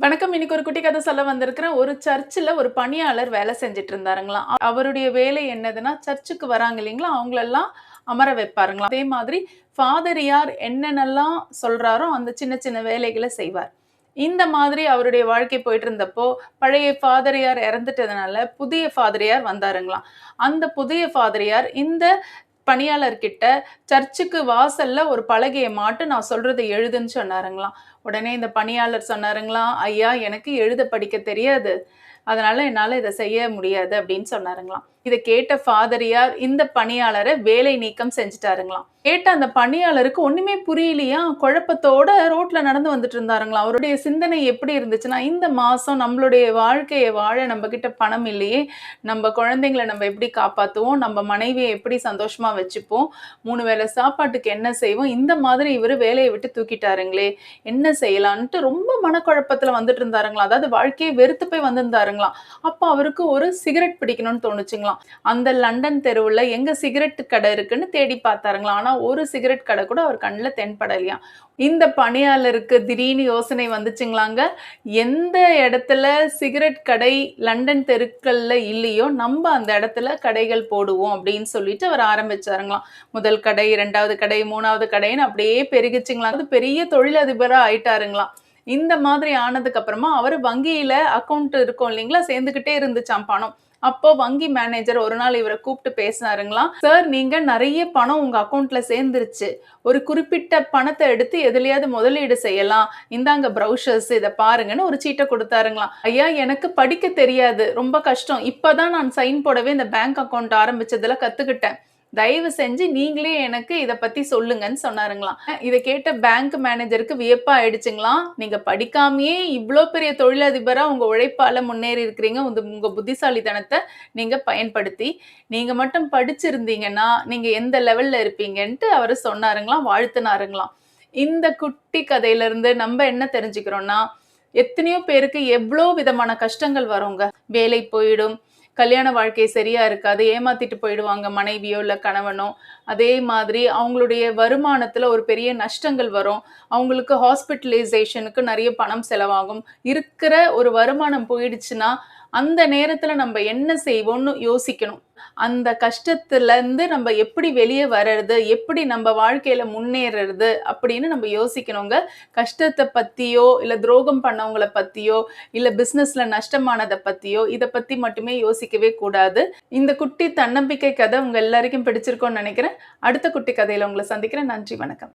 வணக்கம். இன்னைக்கு ஒரு குட்டி கதை சொல்ல வந்திருக்கிறேன். ஒரு சர்ச்சில் ஒரு பணியாளர் வேலை செஞ்சுட்டு இருந்தாருங்களாம். அவருடைய வேலை என்னதுன்னா, சர்ச்சுக்கு வராங்க இல்லைங்களா, அவங்களெல்லாம் அமர வைப்பாருங்களாம். அதே மாதிரி ஃபாதரியார் என்னென்னலாம் சொல்றாரோ அந்த சின்ன சின்ன வேலைகளை செய்வார். இந்த மாதிரி அவருடைய வாழ்க்கை போயிட்டு இருந்தப்போ, பழைய ஃபாதரியார் இறந்துட்டதுனால புதிய ஃபாதரியார் வந்தாருங்களாம். அந்த புதிய ஃபாதரியார் இந்த பணியாளர்கிட்ட சர்ச்சுக்கு வாசல்ல ஒரு பலகைய மாட்டு நான் சொல்றதை எழுதுன்னு சொன்னாருங்களாம். உடனே இந்த பணியாளர் சொன்னாருங்களாம், ஐயா எனக்கு எழுத படிக்க தெரியாது, அதனால என்னால இதை செய்ய முடியாது அப்படின்னு சொன்னாருங்களாம். இதை கேட்ட ஃபாதரியார் இந்த பணியாளரை வேலை நீக்கம் செஞ்சுட்டாருங்களாம். கேட்ட அந்த பணியாளருக்கு ஒண்ணுமே புரியலையா, குழப்பத்தோட ரோட்ல நடந்து வந்துட்டு இருந்தாருங்களாம். அவருடைய சிந்தனை எப்படி இருந்துச்சுன்னா, இந்த மாசம் நம்மளுடைய வாழ்க்கையை வாழ நம்ம கிட்ட பணம் இல்லையே, நம்ம குழந்தைங்களை நம்ம எப்படி காப்பாத்துவோம், நம்ம மனைவியை எப்படி சந்தோஷமா வச்சுப்போம், 3 வேளை சாப்பாட்டுக்கு என்ன செய்வோம், இந்த மாதிரி இவர் வேலையை விட்டு தூக்கிட்டாருங்களே, என்ன செய்யலான்ட்டு ரொம்ப மனக்குழப்பத்துல வந்துட்டு இருந்தாருங்களாம். அதாவது வாழ்க்கையை வெறுத்து போய் வந்திருந்தாருங்களாம். அப்ப அவருக்கு ஒரு சிகரெட் பிடிக்கணும்னு தோணுச்சுங்களாம். அந்த லண்டன் தெருவுல எங்க சிகரெட் கடை இருக்குன்னு தேடி பார்த்தாருங்களாம். ஆனா ஒரு சிகரெட் கடை கூட அவர் கண்ணுல தென்படலையாம். இந்த பணியாளருக்கு திடீர்னு யோசனை வந்துச்சுங்களாங்க, எந்த இடத்துல சிகரெட் கடை லண்டன் தெருக்கள்ல இல்லையோ நம்ம அந்த இடத்துல கடைகள் போடுவோம் அப்படின்னு சொல்லிட்டு அவர் ஆரம்பிச்சாருங்களாம். முதல் கடை, 2வது கடை, 3வது கடைன்னு அப்படியே பெருகிச்சுங்களாம். அது பெரிய தொழிலதிபரா ஆயிட்டாருங்களாம். இந்த மாதிரி ஆனதுக்கு அப்புறமா அவர் வங்கியில அக்கௌண்ட் இருக்கும் இல்லைங்களா, சேர்ந்துகிட்டே இருந்துச்சாம் பணம். அப்போ வங்கி மேனேஜர் ஒரு நாள் இவரை கூப்பிட்டு பேசினாருங்களாம். சார், நீங்க நிறைய பணம் உங்க அக்கௌண்ட்ல சேர்ந்துருச்சு, ஒரு குறிப்பிட்ட பணத்தை எடுத்து எதுலயாவது முதலீடு செய்யலாம், இந்தாங்க ப்ரௌசர்ஸ், இதை பாருங்கன்னு ஒரு சீட்டை கொடுத்தாருங்களாம். ஐயா எனக்கு படிக்க தெரியாது, ரொம்ப கஷ்டம், இப்பதான் நான் சைன் போடவே இந்த பேங்க் அக்கௌண்ட் ஆரம்பிச்சதுல கத்துக்கிட்டேன், தயவு செஞ்சு நீங்களே எனக்கு இதை பத்தி சொல்லுங்கன்னு சொன்னாருங்களாம். இதை கேட்ட பேங்க் மேனேஜருக்கு வியப்பா ஆயிடுச்சுங்களாம். நீங்க படிக்காமையே இவ்வளோ பெரிய தொழிலதிபரா உங்க உழைப்பால முன்னேறி இருக்கிறீங்க, உங்க புத்திசாலித்தனத்தை நீங்க பயன்படுத்தி. நீங்க மட்டும் படிச்சிருந்தீங்கன்னா நீங்க எந்த லெவல்ல இருப்பீங்கன்ட்டு அவரு சொன்னாருங்களாம், வாழ்த்துனாருங்களாம். இந்த குட்டி கதையில இருந்து நம்ம என்ன தெரிஞ்சுக்கிறோம்னா, எத்தனையோ பேருக்கு எவ்வளோ விதமான கஷ்டங்கள் வருங்க. வேலை போயிடும், கல்யாண வாழ்க்கை சரியா இருக்காது, ஏமாத்திட்டு போயிடுவாங்க மனைவியோ இல்லை கணவனோ. அதே மாதிரி அவங்களுடைய வருமானத்துல ஒரு பெரிய நஷ்டங்கள் வரும். அவங்களுக்கு ஹாஸ்பிட்டலைசேஷனுக்கு நிறைய பணம் செலவாகும். இருக்கிற ஒரு வருமானம் போயிடுச்சுன்னா அந்த நேரத்துல நம்ம என்ன செய்வோம்னு யோசிக்கணும். அந்த கஷ்டத்துல இருந்து நம்ம எப்படி வெளியே வர்றது, எப்படி நம்ம வாழ்க்கையில முன்னேறது அப்படின்னு நம்ம யோசிக்கணுங்க. கஷ்டத்தை பத்தியோ இல்ல துரோகம் பண்ணவங்கள பத்தியோ இல்ல பிசினஸ்ல நஷ்டமானதை பத்தியோ இதை பத்தி மட்டுமே யோசிக்கவே கூடாது. இந்த குட்டி தன்னம்பிக்கை கதை உங்க எல்லாருக்கும் பிடிச்சிருக்கோன்னு நினைக்கிறேன். அடுத்த குட்டி கதையில உங்களை சந்திக்கிறேன். நன்றி, வணக்கம்.